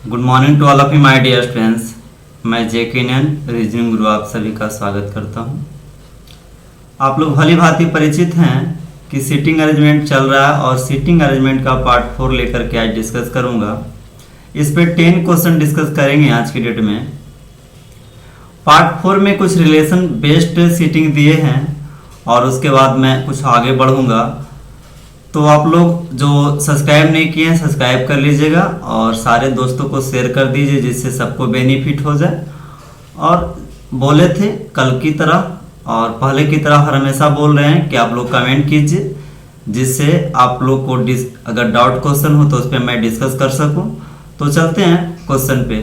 Good morning to all of you my dear students. मैं J K नैन reasoning गुरु आप सभी का स्वागत करता हूं। आप लोग भली भांति परिचित हैं कि सीटिंग अरेंजमेंट चल रहा है और सीटिंग अरेंजमेंट का पार्ट 4 लेकर के आज डिस्कस करूंगा। इस पे 10 क्वेश्चन डिस्कस करेंगे आज की डेट में। पार्ट 4 में कुछ रिलेशन बेस्ड सीटिंग दिए हैं और उसके बाद मैं कुछ आगे बढ़ूंगा। तो आप लोग जो सब्सक्राइब नहीं किए हैं सब्सक्राइब कर लीजिएगा और सारे दोस्तों को शेयर कर दीजिए जिससे सबको बेनिफिट हो जाए। और बोले थे कल की तरह और पहले की तरह हमेशा बोल रहे हैं कि आप लोग कमेंट कीजिए जिससे आप लोग को अगर डाउट क्वेश्चन हो तो उस पर मैं डिस्कस कर सकूं। तो चलते हैं क्वेश्चन पे।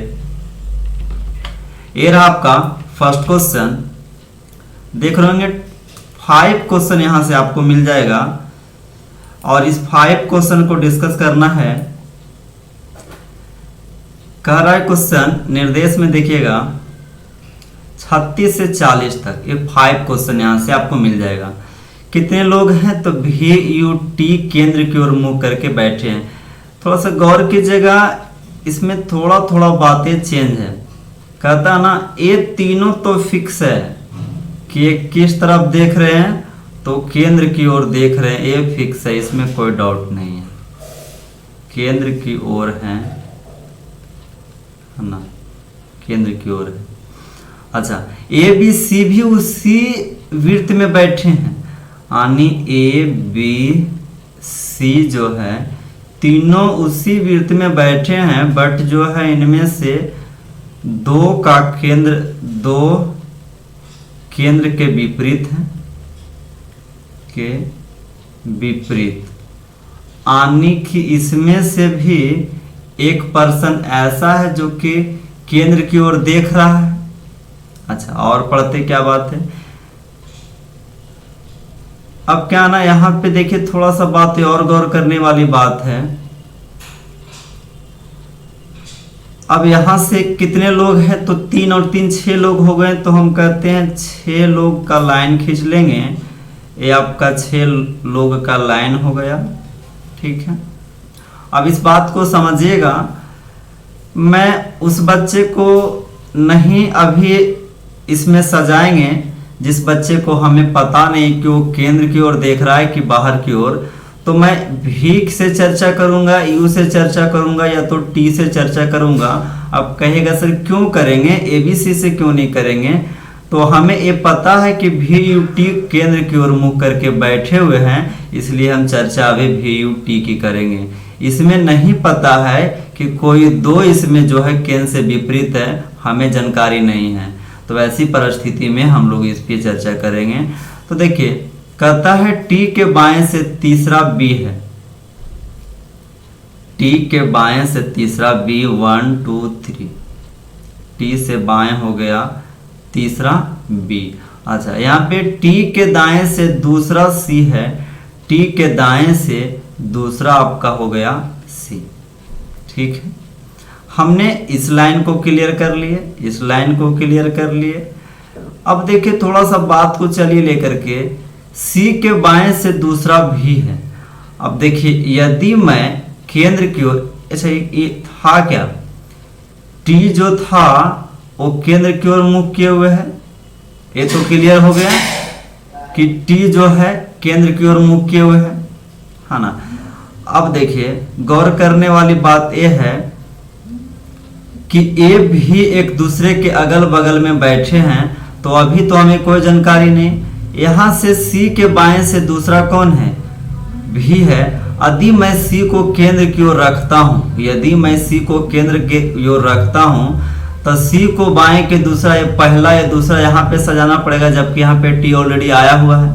ये रहा आपका फर्स्ट क्वेश्चन। देख रहे होंगे 5 क्वेश्चन यहाँ से आपको मिल जाएगा और इस 5 क्वेश्चन को डिस्कस करना है। कह रहा है क्वेश्चन निर्देश में देखिएगा 36 से 40 तक ये 5 क्वेश्चन यहां से आपको मिल जाएगा। कितने लोग हैं तो VUT केंद्र की ओर मुंह करके बैठे हैं। थोड़ा सा गौर कीजिएगा, इसमें थोड़ा थोड़ा बातें चेंज है। कहता है ना ये तीनों तो फिक्स है कि ये किस तरफ देख रहे हैं तो केंद्र की ओर देख रहे हैं, ये फिक्स है, इसमें कोई डाउट नहीं है। केंद्र की ओर है ना, केंद्र की ओर है। अच्छा ABC भी उसी वृत्त में बैठे हैं, यानी ABC जो है तीनों उसी वृत्त में बैठे हैं। बट जो है इनमें से दो केंद्र के विपरीत है, के विपरीत, यानी कि इसमें से भी एक पर्सन ऐसा है जो कि केंद्र की ओर देख रहा है। अच्छा और पढ़ते क्या बात है। अब क्या ना यहाँ पे देखिए थोड़ा सा बात और गौर करने वाली बात है। अब यहां से कितने लोग हैं तो 3 और 3 6 लोग हो गए। तो हम कहते हैं 6 लोग का लाइन खींच लेंगे। ये आपका 6 लोग का लाइन हो गया, ठीक है। अब इस बात को समझिएगा, मैं उस बच्चे को नहीं अभी इसमें सजाएंगे जिस बच्चे को हमें पता नहीं कि वो केंद्र की ओर देख रहा है कि बाहर की ओर। तो मैं V से चर्चा करूंगा, U से चर्चा करूंगा या तो T से चर्चा करूंगा। अब कहेगा सर क्यों करेंगे, ABC से क्यों नहीं करेंगे। तो हमें ये पता है कि VUT केंद्र की ओर मुख करके बैठे हुए हैं, इसलिए हम चर्चा अभी VUT की करेंगे। इसमें नहीं पता है कि कोई दो इसमें जो है केंद्र से विपरीत है, हमें जानकारी नहीं है। तो ऐसी परिस्थिति में हम लोग इस पे चर्चा करेंगे। तो देखिए कहता है T के बाएं से तीसरा B है, T के बाएं से तीसरा B 1 2 3, T से बाएं हो गया तीसरा B। अच्छा यहाँ पे T के दाएं से दूसरा C है, T के दाएं से दूसरा आपका हो गया C, ठीक है। हमने इस लाइन को क्लियर कर लिए, इस लाइन को क्लियर कर लिए। अब देखिए थोड़ा सा बात को चलिए लेकर के, C के बाएं से दूसरा V है। अब देखिए यदि मैं केंद्र की ओर, अच्छा ये था क्या, T जो था वो केंद्र की ओर मुख किए हुए है। ये तो क्लियर हो गया कि T जो है केंद्र की ओर मुख किए हुए है ना। अब देखिए गौर करने वाली बात यह है कि ये भी एक दूसरे के अगल बगल में बैठे हैं। तो अभी तो हमें कोई जानकारी नहीं। यहां से C के बाएं से दूसरा कौन है, V है। यदि मैं C को केंद्र की ओर रखता हूं, यदि मैं C को केंद्र की ओर रखता हूं तो C को बाएं के दूसरा, ये पहला या दूसरा यहाँ पे सजाना पड़ेगा, जबकि यहाँ पे T ऑलरेडी आया हुआ है।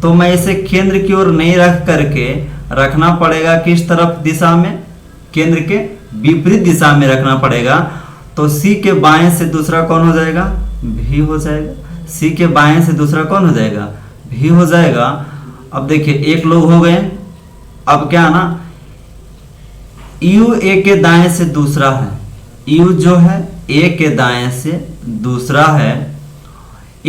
तो मैं इसे केंद्र की ओर नहीं रख करके रखना पड़ेगा किस तरफ दिशा में, केंद्र के विपरीत दिशा में रखना पड़ेगा। तो C के बाएं से दूसरा कौन हो जाएगा, V हो जाएगा। C के बाएं से दूसरा कौन हो जाएगा, V हो जाएगा। अब देखिए एक लोग हो गए। अब क्या ना U A के दाएं से दूसरा है, U जो है A के दाएं से दूसरा है। A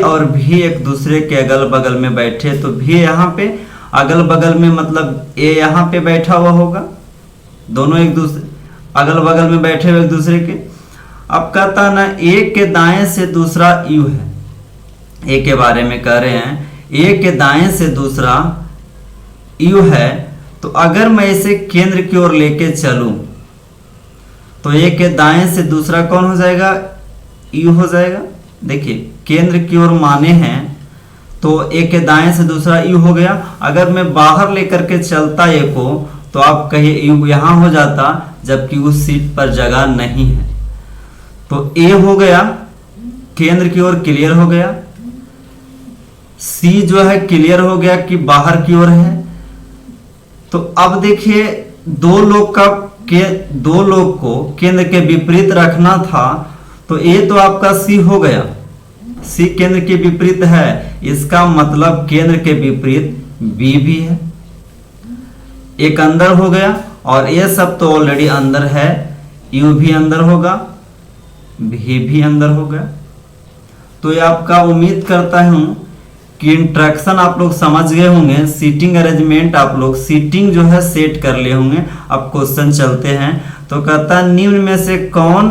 और V एक दूसरे के अगल बगल में बैठे, तो V यहाँ पे अगल बगल में मतलब A यहाँ पे बैठा हुआ होगा, दोनों एक दूसरे अगल बगल में बैठे हुए एक दूसरे के। अब कहता ना एक के दाएं से दूसरा यू है, ए के बारे में कह रहे हैं, ए के दाएं से दूसरा यू है, तो अगर मैं इसे केंद्र की ओर लेके चलूं तो ए के दाएं से दूसरा कौन हो जाएगा, यू हो जाएगा। देखिए केंद्र की ओर माने हैं तो ए के दाएं से दूसरा यू हो गया। अगर मैं बाहर लेकर के चलता ए को तो आप कहिए यू यहां हो जाता, जबकि उस सीट पर जगह नहीं है। तो ए हो गया केंद्र की ओर क्लियर हो गया, सी जो है क्लियर हो गया कि बाहर की ओर है। तो अब देखिए दो लोग को केंद्र के विपरीत रखना था, तो ए तो आपका सी हो गया, सी केंद्र के विपरीत है, इसका मतलब केंद्र के विपरीत बी भी है। एक अंदर हो गया और ये सब तो ऑलरेडी अंदर है, यू भी अंदर होगा, भी अंदर हो गया। तो ये आपका उम्मीद करता हूं कि इंट्रैक्शन आप लोग समझ गए होंगे, सीटिंग अरेंजमेंट आप लोग सीटिंग जो है सेट कर लिए होंगे। अब क्वेश्चन चलते हैं। तो कहता है निम्न में से कौन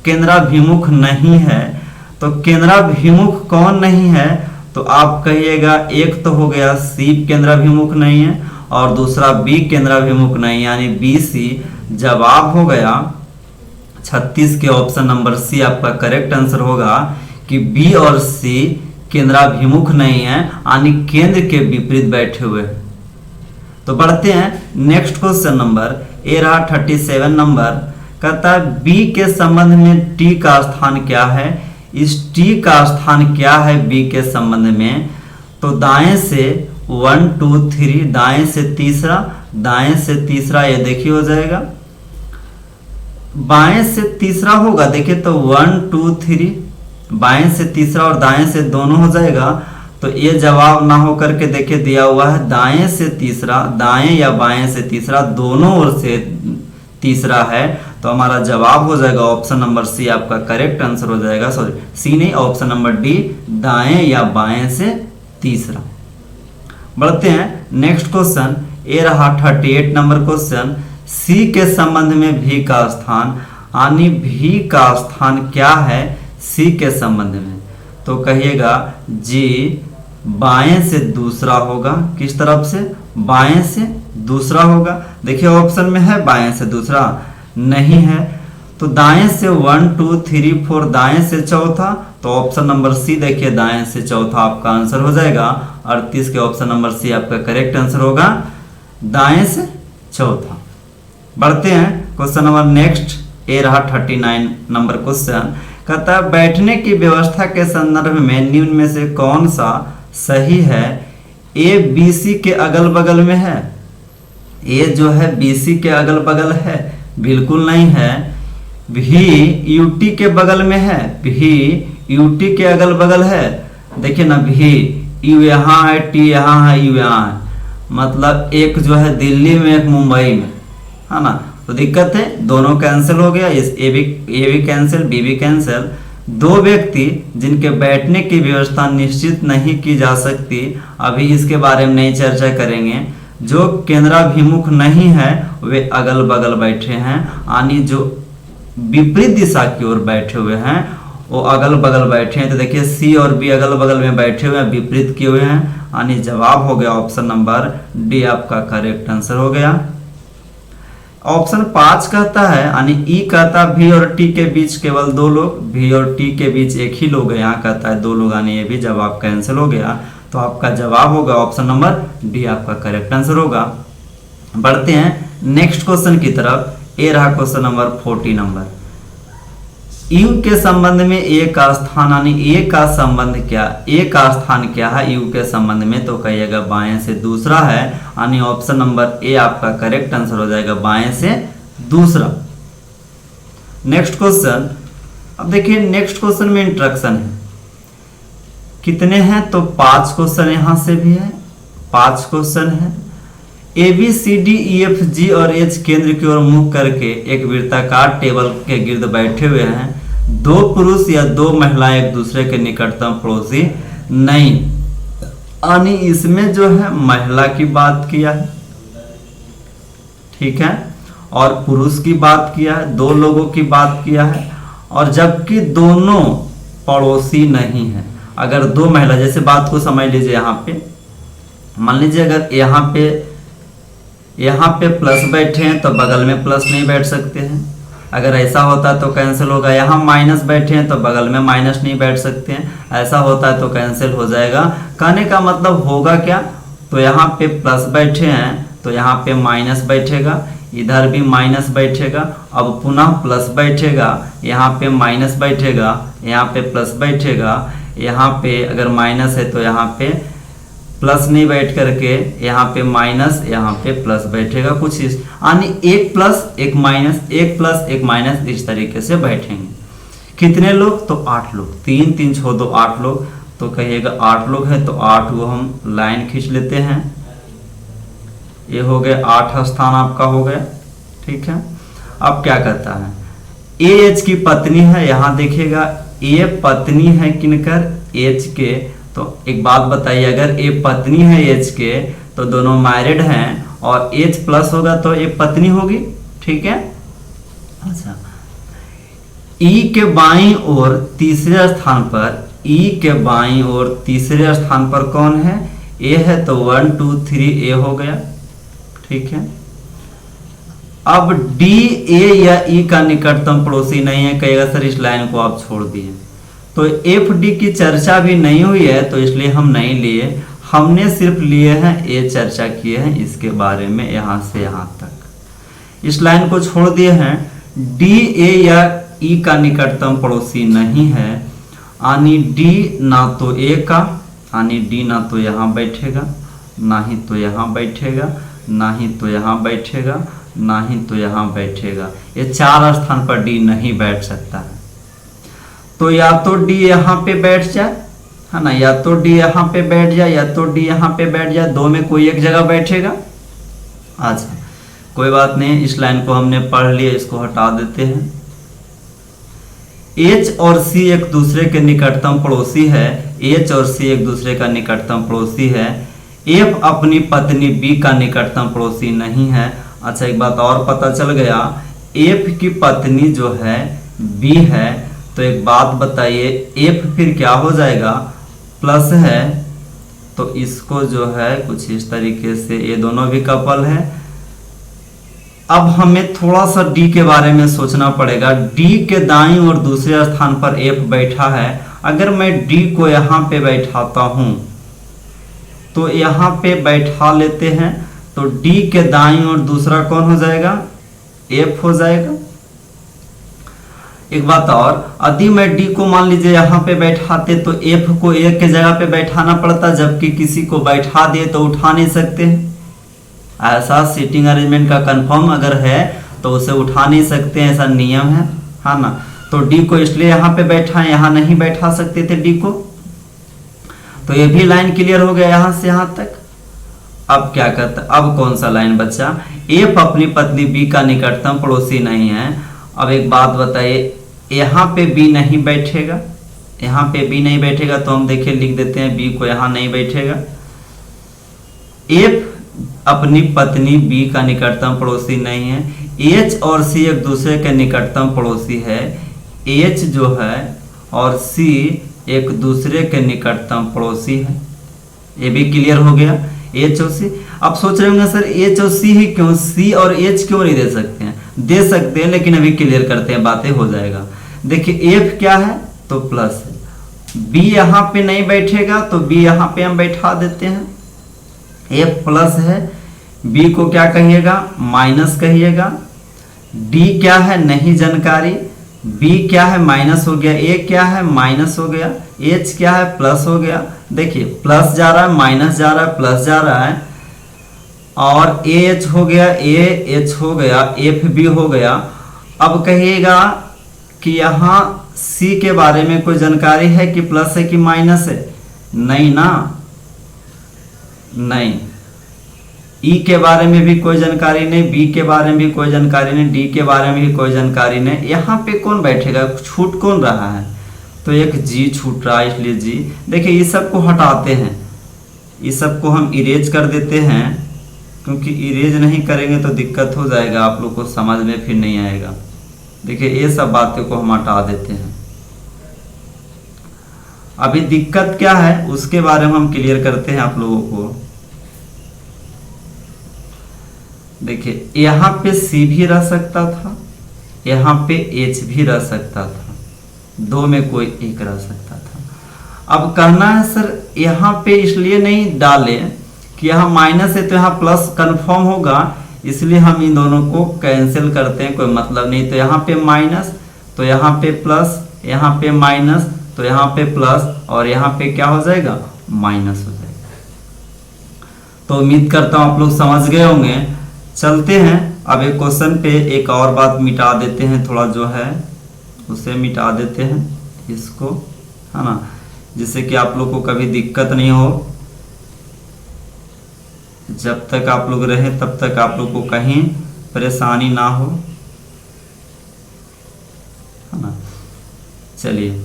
केंद्राभिमुख नहीं है, तो केंद्राभिमुख कौन नहीं है, तो आप कहिएगा एक तो हो गया सी केंद्राभिमुख नहीं है और दूसरा बी केंद्राभिमुख नहीं, यानी बी सी। जवाब हो गया 36 के ऑप्शन नंबर सी आपका करेक्ट आंसर होगा कि बी और सी केंद्राभिमुख नहीं है, यानी केंद्र के विपरीत बैठे हुए हैं। तो बढ़ते हैं नेक्स्ट क्वेश्चन नंबर ए रहा 37 नंबर। कहता है बी के संबंध में टी का स्थान क्या है। इस टी का स्थान क्या है बी के संबंध में, तो दाएं से 1 2 3, दाएं से तीसरा, दाएं से तीसरा, ये देखिए हो जाएगा। बाएं से तीसरा होगा, देखिए तो 1 2 3, बाएं से तीसरा और दाएं से दोनों हो जाएगा। तो ये जवाब ना हो करके देखिए दिया हुआ है दाएं से तीसरा, दाएं या बाएं से तीसरा, दोनों ओर से तीसरा है। तो हमारा जवाब हो जाएगा ऑप्शन नंबर सी आपका करेक्ट आंसर हो जाएगा। सॉरी सी नहीं, ऑप्शन नंबर डी, दाएं या बाएं से तीसरा। बढ़ते हैं नेक्स्ट क्वेश्चन ए रहा 38 नंबर क्वेश्चन। सी के संबंध में भी का स्थान, यानी भी का स्थान क्या है सी के संबंध में, तो कहिएगा जी बाएं से दूसरा होगा। किस तरफ से, बाएं से दूसरा होगा। देखिए ऑप्शन में है बाएं से दूसरा, नहीं है। तो दाएं से 1 2 3 4, दाएं से चौथा, तो ऑप्शन नंबर सी देखिए दाएं से चौथा आपका आंसर हो जाएगा। 38 के ऑप्शन नंबर सी आपका करेक्ट आंसर होगा, दाएं से चौथा। बढ़ते हैं क्वेश्चन नंबर नेक्स्ट ए रहा 39 नंबर क्वेश्चन। कहता है बैठने की व्यवस्था के संदर्भ में निम्न में से कौन सा सही है। ए बी सी के अगल बगल में है, ए जो है बी सी के अगल बगल है, बिल्कुल नहीं है। भी यूटी के बगल में है, भी यूटी के अगल बगल है, देखिए ना भी यू यहाँ है, टी यहाँ है, यू यहाँ है, मतलब एक जो है दिल्ली में एक मुंबई में, है ना। तो दिक्कत है, दोनों कैंसिल हो गया, इस ए भी कैंसिल, बी भी कैंसिल। दो व्यक्ति जिनके बैठने की व्यवस्था निश्चित नहीं की जा सकती, अभी इसके बारे में नहीं चर्चा करेंगे। जो केंद्राभिमुख नहीं है वे अगल बगल बैठे हैं, यानी जो विपरीत दिशा की ओर बैठे हुए हैं वो अगल बगल बैठे हैं। तो देखिए सी और बी अगल बगल में बैठे हुए हैं, विपरीत किए हुए हैं, यानी जवाब हो गया ऑप्शन नंबर डी आपका करेक्ट आंसर हो गया। ऑप्शन 5 कहता है, यानी ई कहता है भी और टी के बीच केवल दो लोग, भी और टी के बीच एक ही लोग है, यहाँ कहता है दो लोग, यानी ये भी जवाब कैंसिल हो गया। तो आपका जवाब होगा ऑप्शन नंबर डी आपका करेक्ट आंसर होगा। बढ़ते हैं नेक्स्ट क्वेश्चन की तरफ। ए रहा क्वेश्चन नंबर 40 नंबर। यू के संबंध में ए का स्थान, यानी ए का संबंध क्या, ए का स्थान क्या है यू के संबंध में, तो कहिएगा बाएं से दूसरा है, यानी ऑप्शन नंबर ए आपका करेक्ट आंसर हो जाएगा, बाएं से दूसरा। नेक्स्ट क्वेश्चन, अब देखिए नेक्स्ट क्वेश्चन में इंट्रक्शन है, कितने हैं, तो 5 क्वेश्चन यहां से भी है, 5 क्वेश्चन है। A B C D E F G और एच केंद्र की ओर मुख करके एक वृत्ताकार टेबल के गिर्द बैठे हुए हैं। दो पुरुष या दो महिलाएं एक दूसरे के निकटतम पड़ोसी नहीं, यानी इसमें जो है महिला की बात किया है, ठीक है। और पुरुष की बात किया है, 2 लोगों की बात किया है, और जबकि दोनों पड़ोसी नहीं है। अगर 2 महिला, जैसे बात को समझ लीजिए, यहाँ पे मान लीजिए अगर यहाँ पे प्लस बैठे हैं तो बगल में प्लस नहीं बैठ सकते हैं। अगर ऐसा होता तो कैंसिल होगा। यहाँ माइनस बैठे हैं तो बगल में माइनस नहीं बैठ सकते हैं। ऐसा होता है तो कैंसिल हो जाएगा। कहने का मतलब होगा क्या, तो यहाँ पे प्लस बैठे हैं तो यहाँ पे माइनस बैठेगा, इधर भी माइनस बैठेगा, अब पुनः प्लस बैठेगा, यहाँ पे माइनस बैठेगा, यहाँ पे प्लस बैठेगा, यहाँ पे अगर माइनस है तो यहाँ पे प्लस नहीं बैठ करके यहाँ पे माइनस, यहाँ पे प्लस बैठेगा। कुछ इस यानी 1 प्लस 1 माइनस, 1 प्लस 1 माइनस, इस तरीके से बैठेंगे। कितने लोग, तो 8 लोग। 3 3 6 2 8 लोग, तो कहिएगा 8 लोग हैं तो 8 को हम लाइन खींच लेते हैं। ये हो गया 8 स्थान आपका हो गया, ठीक है। अब क्या कहता है, ए एच की पत्नी है। यहाँ देखिएगा ए पत्नी है किनकर, एच के। तो एक बात बताइए, अगर ए पत्नी है एच के तो दोनों मैरिड हैं, और एच प्लस होगा तो ए पत्नी होगी, ठीक है। अच्छा, ई के बाईं ओर तीसरे स्थान पर, ई के बाईं ओर तीसरे स्थान पर कौन है, ए है, तो 1 2 3 ए हो गया, ठीक है। अब डी ए या ई का निकटतम पड़ोसी नहीं है। कहेगा सर इस लाइन को आप छोड़ दिए, तो एफ डी की चर्चा भी नहीं हुई है तो इसलिए हम नहीं लिए। हमने सिर्फ लिए हैं ए चर्चा किए हैं इसके बारे में, यहाँ से यहाँ तक इस लाइन को छोड़ दिए हैं। डी ए या ई का निकटतम पड़ोसी नहीं है, यानी डी ना तो ए का, यानी डी ना तो यहाँ बैठेगा, ना ही तो यहाँ बैठेगा, ना ही तो यहाँ बैठेगा, ना ही तो यहाँ बैठेगा। ये 4 स्थान पर डी नहीं बैठ सकता है। तो या तो डी यहाँ पे बैठ जाए, है ना, या तो डी यहाँ पे बैठ जाए, या तो डी यहाँ पे बैठ जाए, 2 में कोई एक जगह बैठेगा। अच्छा, कोई बात नहीं, इस लाइन को हमने पढ़ लिया, इसको हटा देते हैं। एच और सी एक दूसरे के निकटतम पड़ोसी है। एच और सी एक दूसरे का निकटतम पड़ोसी है। एफ अपनी पत्नी बी का निकटतम पड़ोसी नहीं है। अच्छा, एक बात और पता चल गया, एफ की पत्नी जो है बी है, तो एक बात बताइए, एफ फिर क्या हो जाएगा, प्लस है, तो इसको जो है कुछ इस तरीके से, ये दोनों भी कपल है। अब हमें थोड़ा सा डी के बारे में सोचना पड़ेगा। डी के दाईं और दूसरे स्थान पर एफ बैठा है। अगर मैं डी को यहाँ पे बैठाता हूं तो यहाँ पे बैठा लेते हैं, तो डी के दाईं और दूसरा कौन हो जाएगा, एफ हो जाएगा। एक बात और, यदि मैं डी को मान लीजिए यहाँ पे बैठाते तो एफ को एक के जगह पे बैठाना पड़ता, जबकि किसी को बैठा दिए तो उठा नहीं सकते। ऐसा सीटिंग अरेंजमेंट का कंफर्म अगर है तो उसे उठा नहीं सकते, ऐसा नियम है ना। तो डी को इसलिए यहाँ पे बैठा, यहाँ नहीं बैठा सकते थे डी को। तो ये भी लाइन क्लियर हो गया यहाँ से यहाँ तक। अब क्या करता, अब कौन सा लाइन बचा, एफ अपनी पत्नी बी का निकटतम पड़ोसी नहीं है। अब एक बात बताइए, यहाँ पे बी नहीं बैठेगा, यहाँ पे बी नहीं बैठेगा, तो हम देखिए लिख देते हैं बी को यहाँ नहीं बैठेगा। एफ अपनी पत्नी बी का निकटतम पड़ोसी नहीं है। एच और सी एक दूसरे के निकटतम पड़ोसी है। एच जो है और सी एक दूसरे के निकटतम पड़ोसी है। ये भी क्लियर हो गया, एच और सी। आप सोच रहे होंगे सर एच और सी ही क्यों, सी और एच क्यों नहीं दे सकते हैं, दे सकते हैं, लेकिन अभी क्लियर करते हैं, बातें हो जाएगा। देखिए एफ क्या है, तो प्लस है। बी यहाँ पे नहीं बैठेगा तो बी यहाँ पे हम बैठा देते हैं। एफ प्लस है, बी को क्या कहिएगा, माइनस कहिएगा। डी क्या है, नहीं जानकारी। बी क्या है, माइनस हो गया। ए क्या है, माइनस हो गया। एच क्या है, प्लस हो गया। देखिए प्लस जा रहा है, माइनस जा रहा है, प्लस जा रहा है, और ए एच हो गया, ए एच हो गया, एफ बी हो गया। अब कहिएगा कि यहाँ सी के बारे में कोई जानकारी है कि प्लस है कि माइनस है, नहीं ना, नहीं। ई के बारे में भी कोई जानकारी नहीं, बी के बारे में भी कोई जानकारी नहीं, डी के बारे में भी कोई जानकारी नहीं। यहाँ पे कौन बैठेगा, छूट कौन रहा है, तो एक जी छूट रहा है, इसलिए जी। देखिए इस सब को हटाते हैं, इस सब को हम इरेज कर देते हैं, क्योंकि इरेज नहीं करेंगे तो दिक्कत हो जाएगा, आप लोग को समझ में फिर नहीं आएगा। देखिए ये सब बातों को हम हटा देते हैं। अभी दिक्कत क्या है उसके बारे में हम क्लियर करते हैं आप लोगों को। देखिए यहाँ पे C भी रह सकता था, यहाँ पे H भी रह सकता था, दो में कोई एक रह सकता था। अब कहना है सर यहाँ पे इसलिए नहीं डाले कि यहाँ माइनस है तो यहाँ प्लस कंफर्म होगा, इसलिए हम इन दोनों को कैंसिल करते हैं, कोई मतलब नहीं। तो यहाँ पे माइनस तो यहाँ पे प्लस, यहाँ पे माइनस तो यहाँ पे प्लस, और यहाँ पे क्या हो जाएगा माइनस हो जाएगा। तो उम्मीद करता हूँ आप लोग समझ गए होंगे। चलते हैं अब एक क्वेश्चन पे, एक और बात मिटा देते हैं, थोड़ा जो है उसे मिटा देते हैं इसको, है ना, जिससे कि आप लोग को कभी दिक्कत नहीं हो। जब तक आप लोग रहे तब तक आप लोग को कहीं परेशानी ना हो, है ना। चलिए,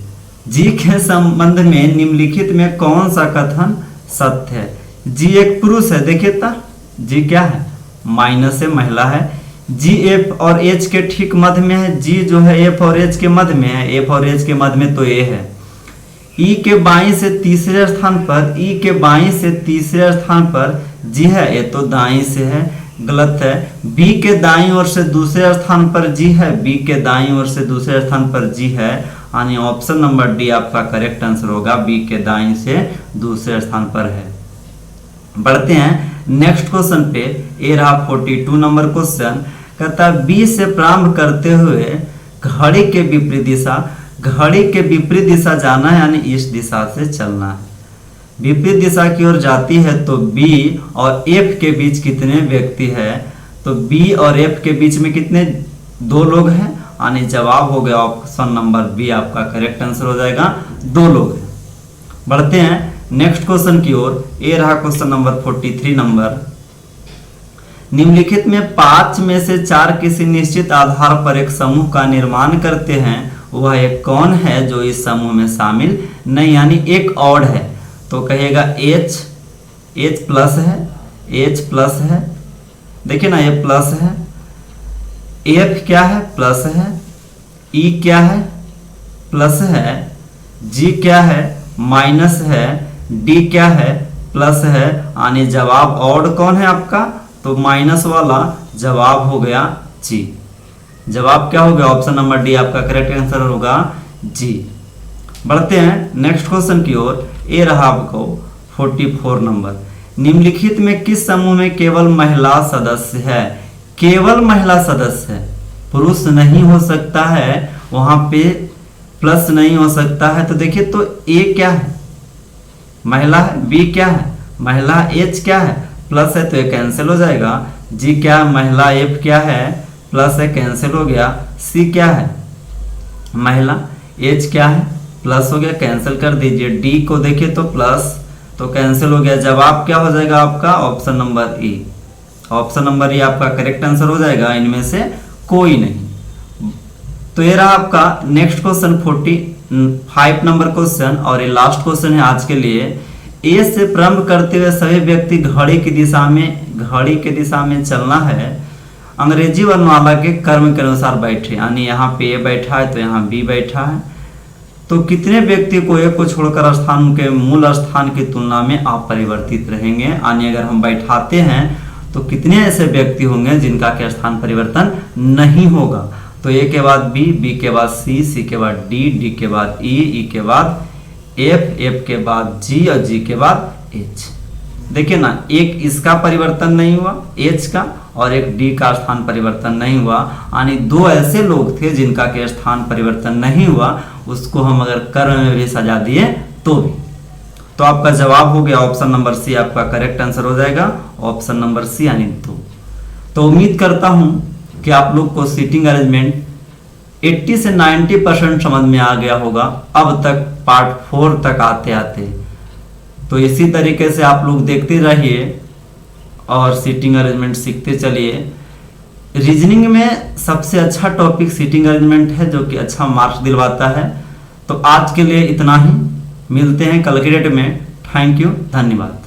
जी के संबंध में निम्नलिखित में कौन सा कथन सत्य है। जी एक पुरुष है, देखिए ता जी क्या है माइनस है, महिला है। जी एफ और एच के ठीक मध्य में है, जी जो है एफ और एच के मध्य में है, एफ और एच के मध्य में तो ए है। ई के बाईं से तीसरे स्थान पर, ई के बाईं से तीसरे स्थान पर जी है, ये तो दाईं से है, गलत है। बी के दाईं ओर से दूसरे स्थान पर जी है, बी के दाईं ओर से दूसरे स्थान पर जी है, यानी ऑप्शन नंबर डी आपका करेक्ट आंसर होगा, बी के दाईं से दूसरे स्थान पर है। बढ़ते हैं नेक्स्ट क्वेश्चन पे, ए रहा 42 नंबर क्वेश्चन। कहता है बी से प्रारंभ करते हुए घड़ी के विपरीत दिशा, घड़ी के विपरीत दिशा जाना है, यानी इस दिशा से चलना है। विपरीत दिशा की ओर जाती है तो बी और एफ के बीच कितने व्यक्ति है, तो बी और एफ के बीच में कितने, दो लोग हैं, यानी जवाब हो गया ऑप्शन नंबर बी आपका करेक्ट आंसर हो जाएगा, दो लोग हैं। बढ़ते हैं नेक्स्ट क्वेश्चन की ओर, ए रहा क्वेश्चन नंबर 43 नंबर। निम्नलिखित में 5 में से 4 किसी निश्चित आधार पर एक समूह का निर्माण करते हैं, वह एक कौन है जो इस समूह में शामिल नहीं, यानी एक ऑड है। तो कहेगा H प्लस है, H प्लस है, देखिए ना ये प्लस है, F क्या है प्लस है, E क्या है प्लस है, G क्या है माइनस है, D क्या है प्लस है, यानी जवाब ऑड कौन है आपका, तो माइनस वाला जवाब हो गया G। जवाब क्या हो गया ऑप्शन नंबर डी आपका करेक्ट आंसर होगा G। बढ़ते हैं नेक्स्ट क्वेश्चन की ओर, ए रहा आपको 44 नंबर। निम्नलिखित में किस समूह में केवल महिला सदस्य है, केवल महिला सदस्य है, पुरुष नहीं हो सकता है, वहां पे प्लस नहीं हो सकता है। तो देखिए तो ए क्या है महिला है, बी क्या है महिला, एच क्या है प्लस है तो ये कैंसिल हो जाएगा, जी क्या है महिला, एफ क्या है प्लस है कैंसिल हो गया, सी क्या है महिला, एच क्या है प्लस हो गया कैंसिल कर दीजिए, डी को देखिए तो प्लस तो कैंसिल हो गया। जवाब क्या हो जाएगा आपका ऑप्शन नंबर ई, ऑप्शन नंबर ई आपका करेक्ट आंसर हो जाएगा, इनमें से कोई नहीं। तो ये रहा आपका नेक्स्ट क्वेश्चन 45 नंबर क्वेश्चन, और ये लास्ट क्वेश्चन है आज के लिए। ए से प्रारंभ करते हुए सभी व्यक्ति घड़ी की दिशा में चलना है, अंग्रेजी वर्णमाला के क्रम के अनुसार बैठे, यानी यहाँ पे ए बैठा है तो यहाँ बी बैठा है, तो कितने व्यक्ति को ए को छोड़कर स्थान के मूल स्थान की तुलना में अपरिवर्तित रहेंगे, यानी अगर हम बैठाते हैं तो कितने ऐसे व्यक्ति होंगे जिनका के स्थान परिवर्तन नहीं होगा। तो ए के बाद बी, बी के बाद सी, सी के बाद डी, डी के बाद ई, ई के बाद एफ, एफ के बाद जी और जी के बाद एच। देखिए ना एक इसका परिवर्तन नहीं हुआ एच का, और एक डी का स्थान परिवर्तन नहीं हुआ, यानी दो ऐसे लोग थे जिनका के स्थान परिवर्तन नहीं हुआ, उसको हम अगर कर्म में भी सजा दिए तो भी। तो आपका जवाब हो गया ऑप्शन नंबर सी आपका करेक्ट आंसर हो जाएगा, ऑप्शन नंबर सी यानी 2। तो उम्मीद करता हूं कि आप लोग को सीटिंग अरेंजमेंट 80 से 90% समझ में आ गया होगा अब तक पार्ट 4 तक आते आते। तो इसी तरीके से आप लोग देखते रहिए और सीटिंग अरेंजमेंट सीखते चलिए। रीजनिंग में सबसे अच्छा टॉपिक सीटिंग अरेंजमेंट है जो कि अच्छा मार्क्स दिलवाता है। तो आज के लिए इतना ही, मिलते हैं कल के डेट में। थैंक यू, धन्यवाद।